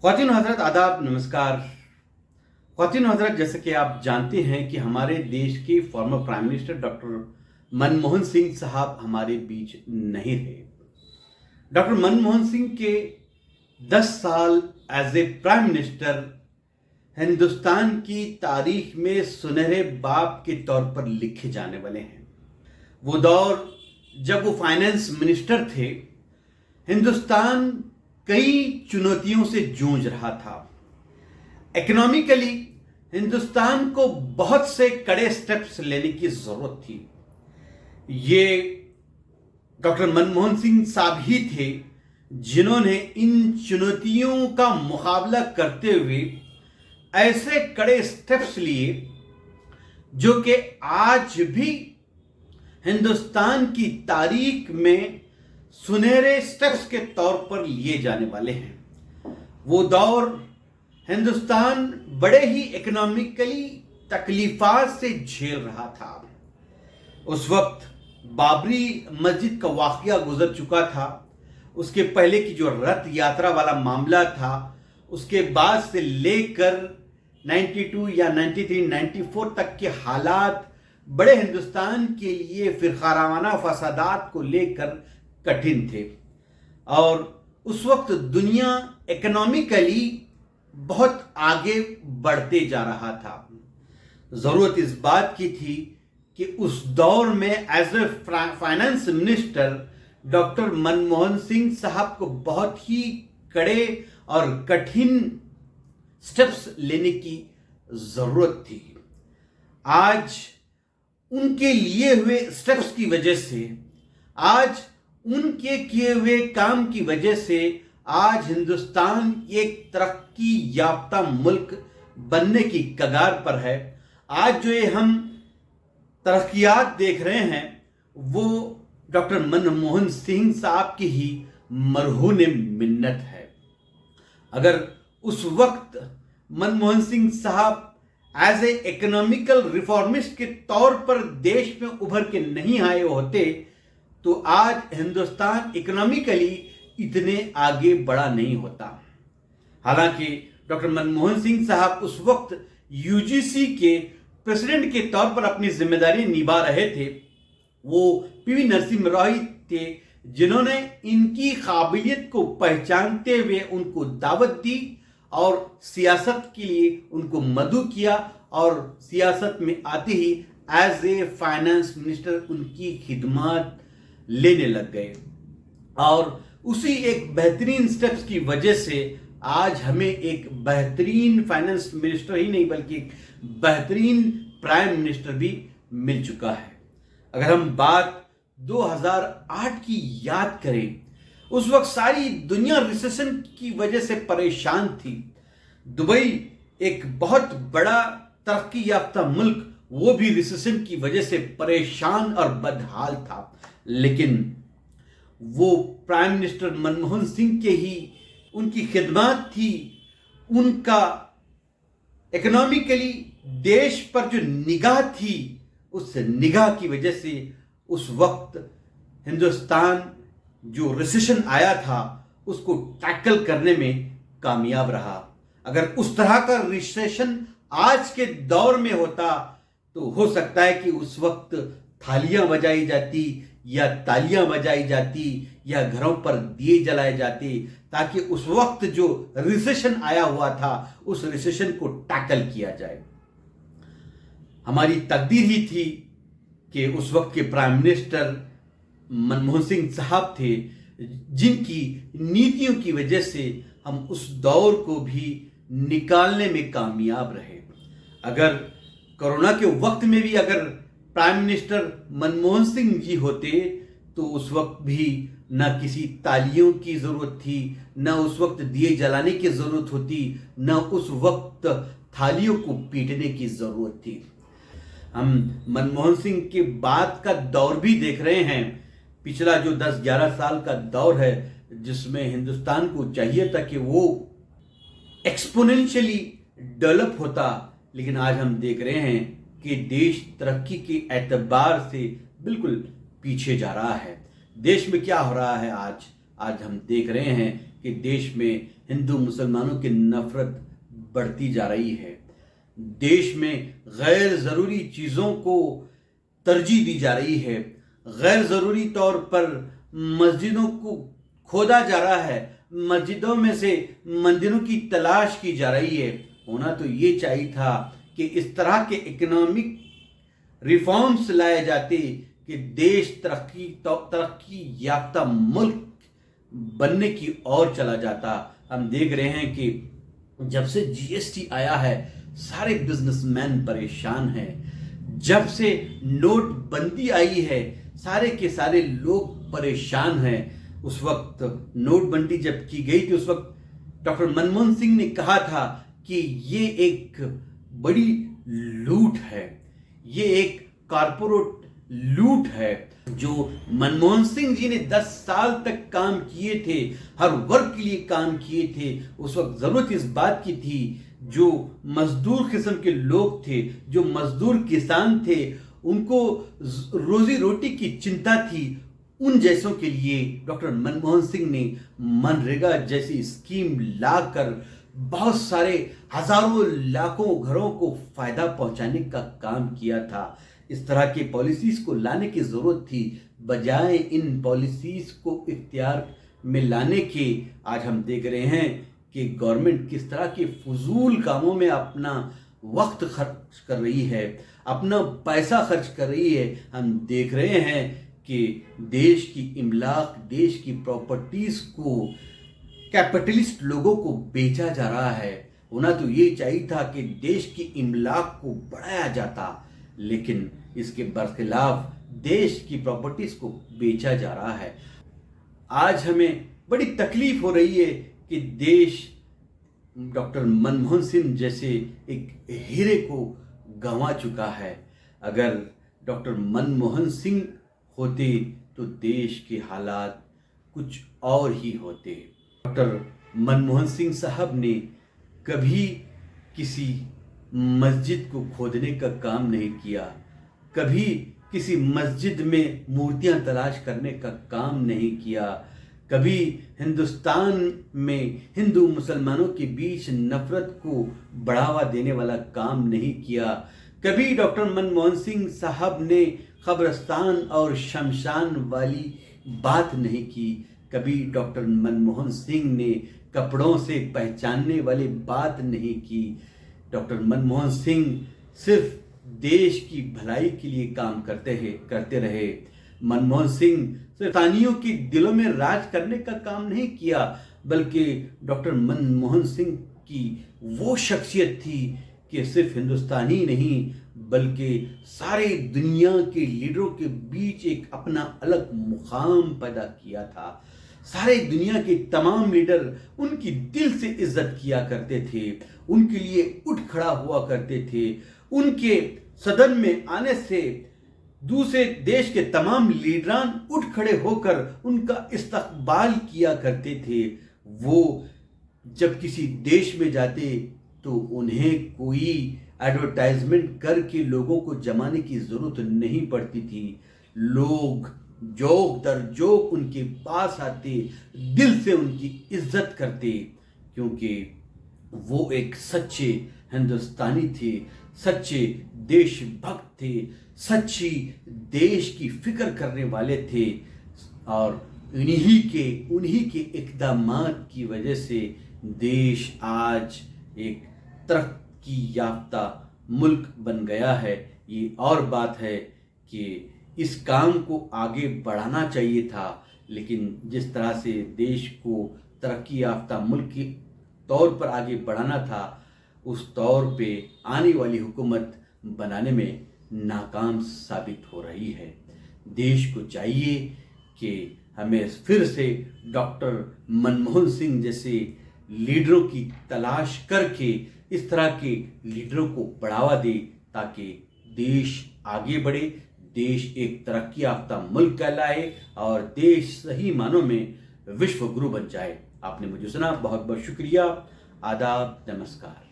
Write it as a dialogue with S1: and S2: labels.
S1: ख्वातीन हजरत आदाब नमस्कार। ख्वातीन हजरत, जैसे कि आप जानते हैं कि हमारे देश के former prime minister doctor Manmohan Singh साहब हमारे बीच नहीं रहे। डॉक्टर मनमोहन सिंह के 10 साल as a prime minister Hindustan की तारीख में सुनहरे बाप के तौर पर लिखे जाने वाले हैं। वो दौर जब वो फाइनेंस मिनिस्टर थे, हिंदुस्तान कई चुनौतियों से जूझ रहा था। इकोनॉमिकली हिंदुस्तान को बहुत से कड़े स्टेप्स लेने की जरूरत थी। ये डॉक्टर मनमोहन सिंह साहब ही थे जिन्होंने इन चुनौतियों का मुकाबला करते हुए ऐसे कड़े स्टेप्स लिए जो कि आज भी हिंदुस्तान की तारीख में सुनहरे स्टेप्स के तौर पर लिए जाने वाले हैं। वो दौर हिंदुस्तान बड़े ही इकोनॉमिकली तकलीफात से झेल रहा था। उस वक्त बाबरी मस्जिद का वाकया गुजर चुका था। उसके पहले की जो रथ यात्रा वाला मामला था, उसके बाद से लेकर 92 या 93, 94 तक के हालात बड़े हिंदुस्तान के लिए फिरकाराना फसादात को लेकर कठिन थे। और उस वक्त दुनिया इकोनॉमिकली बहुत आगे बढ़ते जा रहा था। जरूरत इस बात की थी कि उस दौर में as a finance minister doctor Manmohan Singh साहब को बहुत ही कड़े और कठिन स्टेप्स लेने की जरूरत थी। आज उनके लिए हुए स्टेप्स की वजह से, आज उनके किए हुए काम की वजह से आज हिंदुस्तान एक तरक्की याफ्ता मुल्क बनने की कगार पर है। आज जो ये हम तरक्कियात देख रहे हैं वो डॉक्टर मनमोहन सिंह साहब की ही मरहून मिन्नत है। अगर उस वक्त मनमोहन सिंह साहब एज ए इकोनॉमिकल रिफॉर्मिस्ट के तौर पर देश में उभर के नहीं आए होते तो आज हिंदुस्तान इकोनॉमिकली इतने आगे बढ़ा नहीं होता। हालांकि डॉक्टर मनमोहन सिंह साहब उस वक्त यूजीसी के प्रेसिडेंट के तौर पर अपनी जिम्मेदारी निभा रहे थे। वो पीवी नरसिम्हा राव थे जिन्होंने इनकी काबिलियत को पहचानते हुए उनको दावत दी और सियासत के लिए उनको मदऊ किया और सियासत में आते ही एज ए फाइनेंस मिनिस्टर उनकी खिदमत लेने लग गए। और उसी एक बेहतरीन स्टेप्स की वजह से आज हमें एक बेहतरीन फाइनेंस मिनिस्टर ही नहीं बल्कि एक बेहतरीन प्राइम मिनिस्टर भी मिल चुका है। अगर हम बात 2008 की याद करें, उस वक्त सारी दुनिया रिसेशन की वजह से परेशान थी। दुबई एक बहुत बड़ा तरक्की याफ्ता मुल्क, वो भी रिसेशन की वजह से परेशान और बदहाल था। लेकिन वो प्राइम मिनिस्टर मनमोहन सिंह के ही उनकी खिदमत थी, उनका इकोनॉमिकली देश पर जो निगाह थी, उस निगाह की वजह से उस वक्त हिंदुस्तान जो रिसेशन आया था उसको टैकल करने में कामयाब रहा। अगर उस तरह का रिसेशन आज के दौर में होता तो हो सकता है कि उस वक्त थालियां बजाई जाती या तालियां बजाई जाती या घरों पर दिए जलाए जाते, ताकि उस वक्त जो रिसेशन आया हुआ था उस रिसेशन को टैकल किया जाए। हमारी तकदीर ही थी कि उस वक्त के प्राइम मिनिस्टर मनमोहन सिंह साहब थे जिनकी नीतियों की वजह से हम उस दौर को भी निकालने में कामयाब रहे। अगर कोरोना के वक्त में भी अगर प्राइम मिनिस्टर मनमोहन सिंह जी होते तो उस वक्त भी न किसी तालियों की जरूरत थी, न उस वक्त दिए जलाने की जरूरत होती, न उस वक्त थालियों को पीटने की जरूरत थी। हम मनमोहन सिंह के बाद का दौर भी देख रहे हैं। पिछला जो 10-11 साल का दौर है जिसमें हिंदुस्तान को चाहिए था कि वो एक्सपोनेंशियली डेवलप होता, लेकिन आज हम देख रहे हैं कि देश तरक्की के एतबार से बिल्कुल पीछे जा रहा है। देश में क्या हो रहा है आज हम देख रहे हैं कि देश में हिंदू मुसलमानों की नफरत बढ़ती जा रही है, देश में गैर ज़रूरी चीज़ों को तरजीह दी जा रही है, गैर ज़रूरी तौर पर मस्जिदों को खोदा जा रहा है, मस्जिदों में से मंदिरों की तलाश की जा रही है। होना तो ये चाहिए था कि इस तरह के इकोनॉमिक रिफॉर्म्स लाए जाते कि देश तरक्की याफ्ता मुल्क बनने की ओर चला जाता। हम देख रहे हैं कि जब से जीएसटी आया है सारे बिजनेसमैन परेशान हैं, जब से नोटबंदी आई है सारे के सारे लोग परेशान हैं। उस वक्त नोटबंदी जब की गई थी उस वक्त डॉक्टर मनमोहन सिंह ने कहा था कि ये एक बड़ी लूट है, ये एक कारपोरेट लूट है। जो मनमोहन सिंह जी ने 10 साल तक काम किए थे, हर वर्ग के लिए काम किए थे, उस वक्त जरूरत इस बात की थी जो मजदूर किस्म के लोग थे, जो मजदूर किसान थे, उनको रोजी रोटी की चिंता थी, उन जैसों के लिए डॉक्टर मनमोहन सिंह ने मनरेगा जैसी स्कीम लाकर बहुत सारे हजारों लाखों घरों को फायदा पहुंचाने का काम किया था। इस तरह की पॉलिसीज को लाने की जरूरत थी, बजाय इन पॉलिसीज को इख्तियार में लाने के आज हम देख रहे हैं कि गवर्नमेंट किस तरह के फजूल कामों में अपना वक्त खर्च कर रही है, अपना पैसा खर्च कर रही है। हम देख रहे हैं कि देश की इमलाक, देश की प्रॉपर्टीज को कैपिटलिस्ट लोगों को बेचा जा रहा है। होना तो ये चाहिए था कि देश की इमलाक को बढ़ाया जाता, लेकिन इसके बरखिलाफ देश की प्रॉपर्टीज को बेचा जा रहा है। आज हमें बड़ी तकलीफ हो रही है कि देश डॉक्टर मनमोहन सिंह जैसे एक हीरे को गंवा चुका है। अगर डॉक्टर मनमोहन सिंह होते तो देश के हालात कुछ और ही होते। डॉक्टर मनमोहन सिंह साहब ने कभी किसी मस्जिद को खोदने का काम नहीं किया, कभी किसी मस्जिद में मूर्तियां तलाश करने का काम नहीं किया, कभी हिंदुस्तान में हिंदू मुसलमानों के बीच नफरत को बढ़ावा देने वाला काम नहीं किया, कभी डॉक्टर मनमोहन सिंह साहब ने कब्रिस्तान और शमशान वाली बात नहीं की, कभी डॉक्टर मनमोहन सिंह ने कपड़ों से पहचानने वाली बात नहीं की। डॉक्टर मनमोहन सिंह सिर्फ देश की भलाई के लिए काम करते रहे। मनमोहन सिंह सिर्फ हिंदुस्तानियों के दिलों में राज करने का काम नहीं किया, बल्कि डॉक्टर मनमोहन सिंह की वो शख्सियत थी कि सिर्फ हिंदुस्तानी नहीं बल्कि सारे दुनिया के लीडरों के बीच एक अपना अलग मुकाम पैदा किया था। सारे दुनिया के तमाम लीडर उनकी दिल से इज्जत किया करते थे, उनके लिए उठ खड़ा हुआ करते थे। उनके सदन में आने से दूसरे देश के तमाम लीडरान उठ खड़े होकर उनका इस्तकबाल किया करते थे। वो जब किसी देश में जाते तो उन्हें कोई एडवर्टाइजमेंट करके लोगों को जमाने की जरूरत नहीं पड़ती थी। लोग जोक दर जोक उनके पास आते, दिल से उनकी इज्जत करते, क्योंकि वो एक सच्चे हिंदुस्तानी थे, सच्चे देशभक्त थे, सच्ची देश की फिक्र करने वाले थे। और उन्हीं के इक़दामात की वजह से देश आज एक तरक्की याफ्ता मुल्क बन गया है। ये और बात है कि इस काम को आगे बढ़ाना चाहिए था, लेकिन जिस तरह से देश को तरक्की याफ्ता मुल्क के तौर पर आगे बढ़ाना था, उस तौर पे आने वाली हुकूमत बनाने में नाकाम साबित हो रही है। देश को चाहिए कि हमें फिर से डॉक्टर मनमोहन सिंह जैसे लीडरों की तलाश करके इस तरह के लीडरों को बढ़ावा दे, ताकि देश आगे बढ़े, देश एक तरक्की याफ्ता मुल्क कहलाए और देश सही मानों में विश्व गुरु बन जाए। आपने मुझे सुना, बहुत बहुत शुक्रिया। आदाब, नमस्कार।